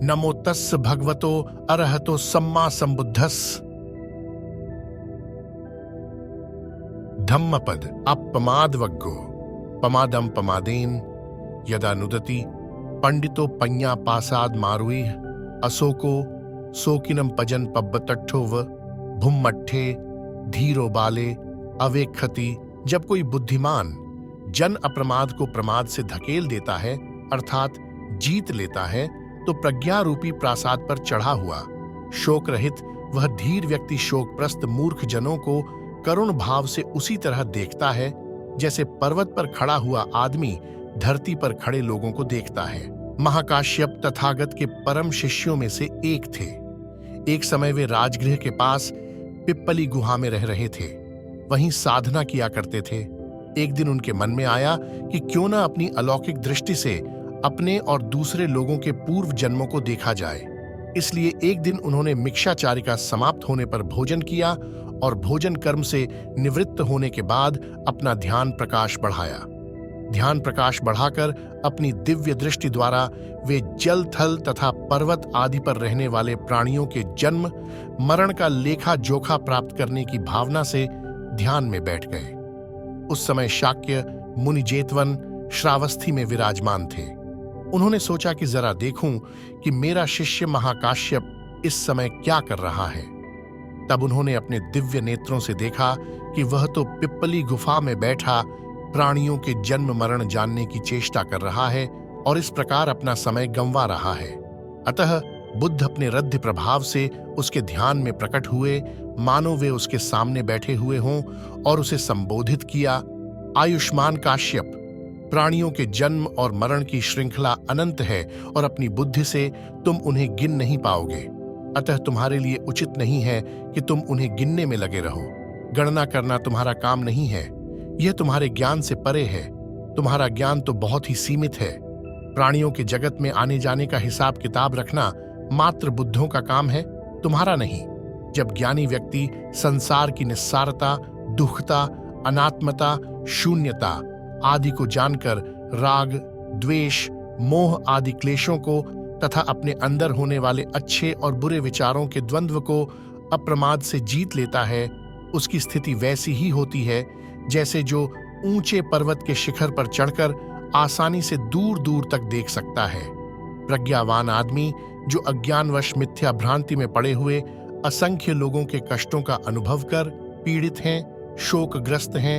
नमो तस्स भगवतो अरहतो सम्मा संबुद्धस्। धम्मपद अपमादवग्गो पमादम पमादेन यदा नुदति पंडितो पඤ्ඤा पासाद मारुइह अशोको सोकिनम पजन पब्बतट्ठोव भुम्मट्ठे धीरो बाले अवेक्षति। जब कोई बुद्धिमान जन अप्रमाद को प्रमाद से धकेल देता है अर्थात जीत लेता है तो प्रज्ञा रूपी प्रासाद पर चढ़ा हुआ शोक रहित वह धीर व्यक्ति शोकप्रस्त मूर्ख जनों को करुण भाव से उसी तरह देखता है जैसे पर्वत पर खड़ा हुआ आदमी धरती पर खड़े लोगों को देखता है। महाकाश्यप तथागत के परम शिष्यों में से एक थे। एक समय वे राजगृह के पास पिप्पली गुहा में रह रहे थे, वहीं साधना किया करते थे। एक दिन उनके मन में आया कि क्यों न अपनी अलौकिक दृष्टि से अपने और दूसरे लोगों के पूर्व जन्मों को देखा जाए। इसलिए एक दिन उन्होंने मिक्षाचारिका समाप्त होने पर भोजन किया और भोजन कर्म से निवृत्त होने के बाद अपना ध्यान प्रकाश बढ़ाया। ध्यान प्रकाश बढ़ाकर अपनी दिव्य दृष्टि द्वारा वे जल थल तथा पर्वत आदि पर रहने वाले प्राणियों के जन्म मरण का लेखा जोखा प्राप्त करने की भावना से ध्यान में बैठ गए। उस समय शाक्य मुनि जेतवन श्रावस्ती में विराजमान थे। उन्होंने सोचा कि जरा देखूं कि मेरा शिष्य महाकाश्यप इस समय क्या कर रहा है। तब उन्होंने अपने दिव्य नेत्रों से देखा कि वह तो पिप्पली गुफा में बैठा प्राणियों के जन्म मरण जानने की चेष्टा कर रहा है और इस प्रकार अपना समय गंवा रहा है। अतः बुद्ध अपने रद्ध प्रभाव से उसके ध्यान में प्रकट हुए, मानो वे उसके सामने बैठे हुए हों, और उसे संबोधित किया। आयुष्मान काश्यप, प्राणियों के जन्म और मरण की श्रृंखला अनंत है और अपनी बुद्धि से तुम उन्हें गिन नहीं पाओगे। अतः तुम्हारे लिए उचित नहीं है कि तुम उन्हें गिनने में लगे रहो। गणना करना तुम्हारा काम नहीं है, यह तुम्हारे ज्ञान से परे है। तुम्हारा ज्ञान तो बहुत ही सीमित है। प्राणियों के जगत में आने जाने का हिसाब किताब रखना मात्र बुद्धों का काम है, तुम्हारा नहीं। जब ज्ञानी व्यक्ति संसार की निस्सारता, दुखता, अनात्मता, शून्यता आदि को जानकर राग, द्वेष, मोह आदि क्लेशों को तथा अपने अंदर होने वाले अच्छे और बुरे विचारों के द्वंद्व को अप्रमाद से जीत लेता है, उसकी स्थिति वैसी ही होती है जैसे जो ऊंचे पर्वत के शिखर पर चढ़कर आसानी से दूर दूर तक देख सकता है। प्रज्ञावान आदमी जो अज्ञानवश मिथ्या भ्रांति में पड़े हुए असंख्य लोगों के कष्टों का अनुभव कर पीड़ित हैं, शोकग्रस्त हैं,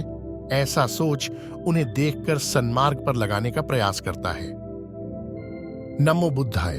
ऐसा सोच उन्हें देखकर सन्मार्ग पर लगाने का प्रयास करता है। नमो बुद्धाय।